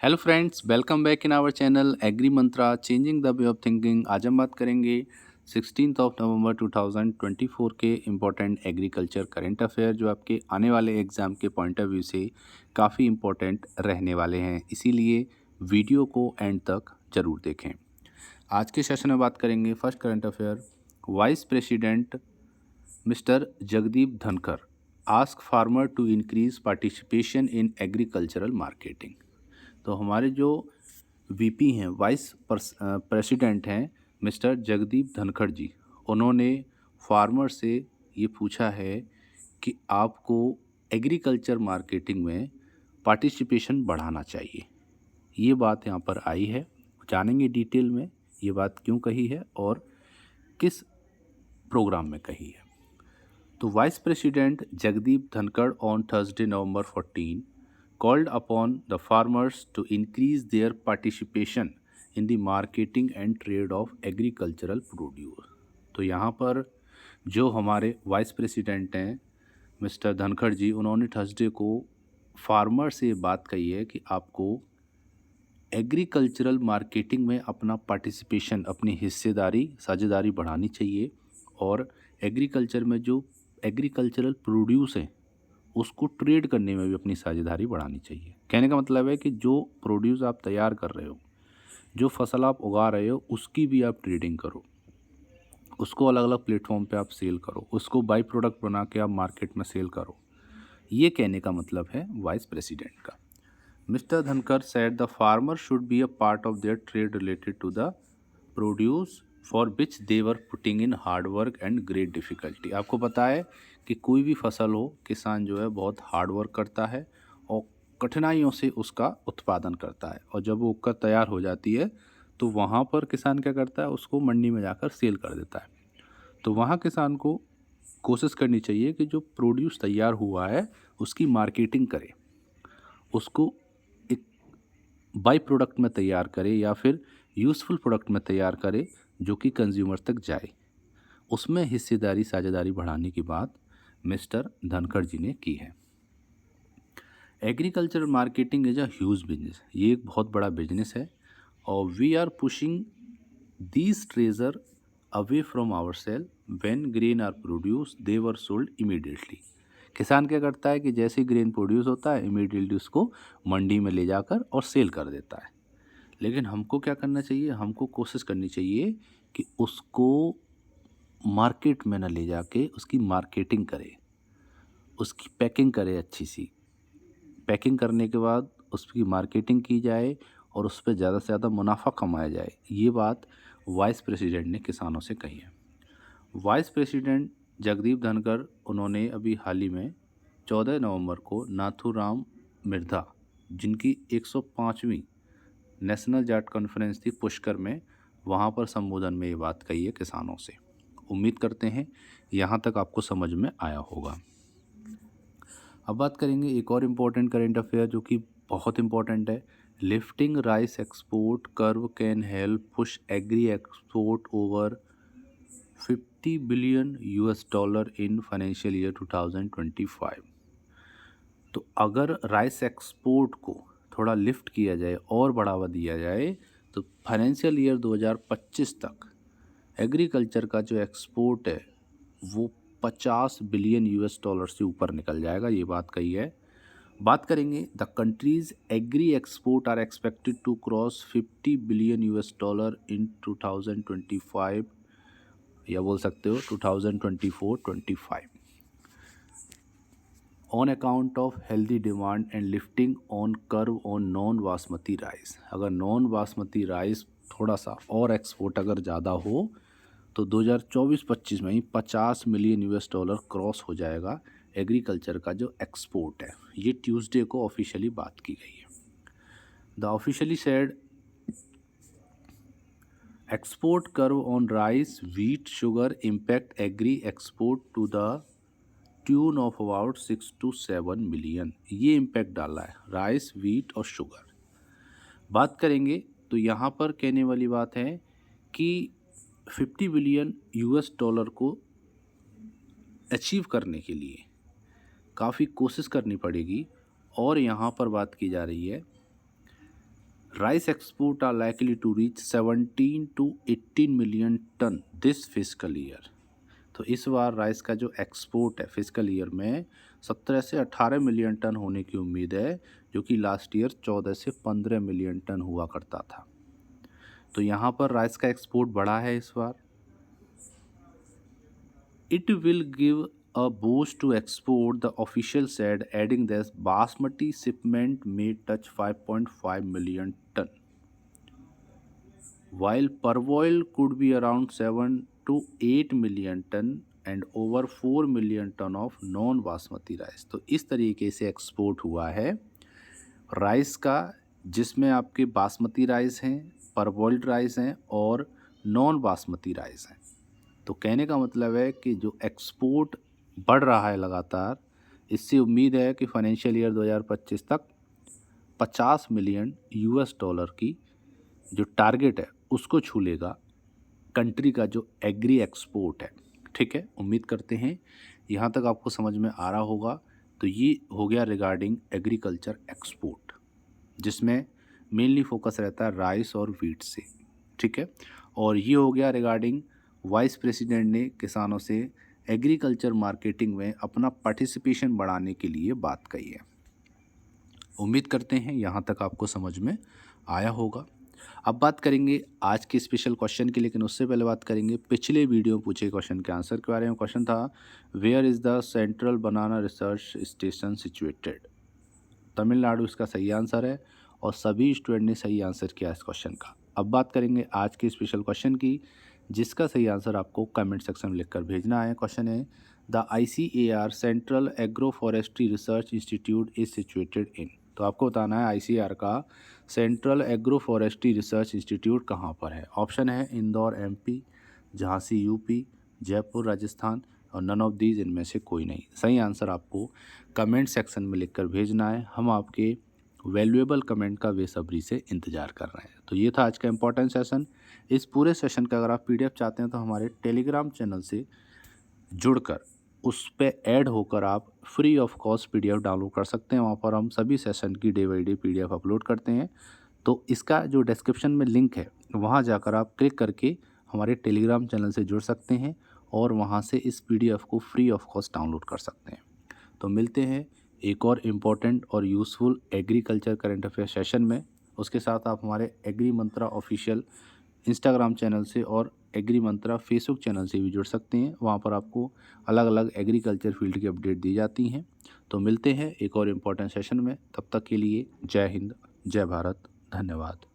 Hello friends, welcome back in our channel Agri Mantra changing the way of thinking. आज हम बात करेंगे 16 नवंबर 2024 के इम्पोर्टेंट एग्रीकल्चर करंट अफेयर जो आपके आने वाले एग्ज़ाम के पॉइंट ऑफ व्यू से काफ़ी इम्पोर्टेंट रहने वाले हैं। इसीलिए वीडियो को एंड तक ज़रूर देखें। आज के सेशन में बात करेंगे first current affair. Vice president mister Jagdeep Dhankhar ask farmer to increase participation in agricultural marketing. तो हमारे जो वीपी हैं, वाइस प्रेसिडेंट हैं मिस्टर जगदीप धनखड़ जी, उन्होंने फार्मर से ये पूछा है कि आपको एग्रीकल्चर मार्केटिंग में पार्टिसिपेशन बढ़ाना चाहिए। ये बात यहाँ पर आई है, जानेंगे डिटेल में ये बात क्यों कही है और किस प्रोग्राम में कही है। तो vice president Jagdeep Dhankhar on Thursday November 14 called upon the farmers to increase their participation in the marketing and trade of agricultural produce। तो यहाँ पर जो हमारे वाइस प्रेसिडेंट हैं मिस्टर धनखड़ जी, उन्होंने थर्सडे को फार्मर से बात कही है कि आपको एग्रीकल्चरल मार्केटिंग में अपना पार्टिसिपेशन, अपनी हिस्सेदारी, साझेदारी बढ़ानी चाहिए और एग्रीकल्चर में जो एग्रीकल्चरल प्रोड्यूस है उसको ट्रेड करने में भी अपनी साझेदारी बढ़ानी चाहिए। कहने का मतलब है कि जो प्रोड्यूस आप तैयार कर रहे हो, जो फसल आप उगा रहे हो, उसकी भी आप ट्रेडिंग करो, उसको अलग अलग प्लेटफॉर्म पे आप सेल करो, उसको बाई प्रोडक्ट बना के आप मार्केट में सेल करो। ये कहने का मतलब है वाइस प्रेसिडेंट का। Mister Dhankhar said the farmer should be a part of their trade related to the produce for which they were putting in hard work and great difficulty. आपको पता है कि कोई भी फसल हो, किसान जो है बहुत हार्ड वर्क करता है और कठिनाइयों से उसका उत्पादन करता है, और जब वो उगकर तैयार हो जाती है तो वहाँ पर किसान क्या करता है, उसको मंडी में जाकर सेल कर देता है। तो वहाँ किसान को कोशिश करनी चाहिए कि जो प्रोड्यूस तैयार हुआ है उसकी मार्केटिंग करे, उसको एक बाई प्रोडक्ट में तैयार करे या फिर यूज़फुल प्रोडक्ट में तैयार करे जो कि कंज्यूमर तक जाए। उसमें हिस्सेदारी, साझेदारी बढ़ाने की बात मिस्टर धनखड़ जी ने की है। Agriculture marketing is a huge business, ये एक बहुत बड़ा बिजनेस है और we are pushing these treasure away from our cell when grain are produce they were sold immediately. किसान क्या करता है कि जैसे ही ग्रेन प्रोड्यूस होता है इमीडिएटली उसको मंडी में ले जाकर और सेल कर देता है। लेकिन हमको क्या करना चाहिए, हमको कोशिश करनी चाहिए कि उसको मार्केट में ना ले जाके उसकी मार्केटिंग करे, उसकी पैकिंग करे, अच्छी सी पैकिंग करने के बाद उसकी मार्केटिंग की जाए और उस पे ज़्यादा से ज़्यादा मुनाफा कमाया जाए। ये बात वाइस प्रेसिडेंट ने किसानों से कही है। वाइस प्रेसिडेंट जगदीप धनखड़, उन्होंने अभी हाल ही में 14 नवंबर को नाथूराम मिर्धा, जिनकी 105वीं नेशनल जाट कॉन्फ्रेंस थी पुष्कर में, वहाँ पर संबोधन में ये बात कही है किसानों से। उम्मीद करते हैं यहाँ तक आपको समझ में आया होगा। अब बात करेंगे एक और इम्पोर्टेंट करेंट अफेयर जो कि बहुत इम्पोर्टेंट है। Lifting rice export curve can help push agree export over 50 billion US dollar in financial year 2025। तो अगर राइस एक्सपोर्ट को थोड़ा लिफ्ट किया जाए और बढ़ावा दिया जाए तो फाइनेंशियल ईयर 2025 तक एग्रीकल्चर का जो एक्सपोर्ट है वो 50 बिलियन यूएस डॉलर से ऊपर निकल जाएगा। ये बात कही है। बात करेंगे the countries agri export are expected to cross 50 billion US dollar in 2025, या बोल सकते हो 2024-25 on account of healthy demand and lifting on curb on non basmati rice. अगर नॉन बासमती राइस थोड़ा सा और एक्सपोर्ट अगर ज़्यादा हो तो 2024-25 में ही 50 मिलियन यूएस डॉलर क्रॉस हो जाएगा एग्रीकल्चर का जो एक्सपोर्ट है। ये ट्यूसडे को ऑफिशियली बात की गई है। The officially said export curb on rice wheat sugar impact agri export to the tune of about 6 to 7 million. ये इम्पैक्ट डाला है राइस, व्हीट और शुगर। बात करेंगे तो यहाँ पर कहने वाली बात है कि 50 बिलियन यूएस डॉलर को अचीव करने के लिए काफ़ी कोशिश करनी पड़ेगी। और यहाँ पर बात की जा रही है rice export are likely to reach 17 to 18 million ton this physical year. तो इस बार राइस का जो एक्सपोर्ट है फिजिकल ईयर में 17 से 18 मिलियन टन होने की उम्मीद है, जो कि लास्ट ईयर 14 से 15 मिलियन टन हुआ करता था। तो यहाँ पर राइस का एक्सपोर्ट बढ़ा है इस बार। It will give a boost to export, the official said, adding that basmati shipment may touch 5.5 million ton, while parboil could be around 7 to 8 million ton and over 4 million ton of non basmati rice. तो इस तरीके से export हुआ है rice का, जिसमें आपके basmati rice हैं, परबॉइल्ड राइस हैं और नॉन बासमती राइस हैं। तो कहने का मतलब है कि जो एक्सपोर्ट बढ़ रहा है लगातार, इससे उम्मीद है कि फाइनेंशियल ईयर 2025 तक 50 मिलियन यूएस डॉलर की जो टारगेट है उसको छू लेगा कंट्री का जो एग्री एक्सपोर्ट है। ठीक है, उम्मीद करते हैं यहाँ तक आपको समझ में आ रहा होगा। तो ये हो गया रिगार्डिंग एग्रीकल्चर एक्सपोर्ट, जिसमें मेनली फोकस रहता है राइस और वीट से। ठीक है, और ये हो गया रिगार्डिंग वाइस प्रेसिडेंट ने किसानों से एग्रीकल्चर मार्केटिंग में अपना पार्टिसिपेशन बढ़ाने के लिए बात कही है। उम्मीद करते हैं यहाँ तक आपको समझ में आया होगा। अब बात करेंगे आज के स्पेशल क्वेश्चन की, लेकिन उससे पहले बात करेंगे पिछले वीडियो में पूछे क्वेश्चन के आंसर के बारे में। क्वेश्चन था where is the central banana research station situated. Tamil Nadu इसका सही आंसर है और सभी स्टूडेंट ने सही आंसर किया इस क्वेश्चन का। अब बात करेंगे आज के स्पेशल क्वेश्चन की, जिसका सही आंसर आपको कमेंट सेक्शन में लिखकर भेजना है। क्वेश्चन है the ICAR central agro forestry research institute is situated in. तो आपको बताना है ICAR का central agro forestry research institute कहाँ पर है। ऑप्शन है इंदौर MP, झांसी UP, जयपुर राजस्थान और नन ऑफ दीज इनमें से कोई नहीं। सही आंसर आपको कमेंट सेक्शन में लिखकर भेजना है। हम आपके वैल्यूएबल कमेंट का बेसब्री से इंतज़ार कर रहे हैं। तो ये था आज का इम्पोर्टेंट सेशन। इस पूरे सेशन का अगर आप PDF चाहते हैं तो हमारे टेलीग्राम चैनल से जुड़कर उस पे ऐड होकर आप free of cost PDF download कर सकते हैं। वहाँ पर हम सभी सेशन की day by day PDF upload करते हैं। तो इसका जो डिस्क्रिप्शन में लिंक है वहाँ जाकर आप क्लिक करके हमारे टेलीग्राम चैनल से जुड़ सकते हैं और वहाँ से इस PDF को फ्री ऑफ कॉस्ट डाउनलोड कर सकते हैं। तो मिलते हैं एक और इम्पॉर्टेंट और useful agriculture current affair session में। उसके साथ आप हमारे एग्री मंत्रा ऑफिशियल इंस्टाग्राम चैनल से और एग्री मंत्रा फेसबुक चैनल से भी जुड़ सकते हैं। वहाँ पर आपको अलग अलग एग्रीकल्चर फील्ड की अपडेट दी जाती हैं। तो मिलते हैं एक और इम्पॉर्टेंट सेशन में। तब तक के लिए जय हिंद, जय भारत, धन्यवाद।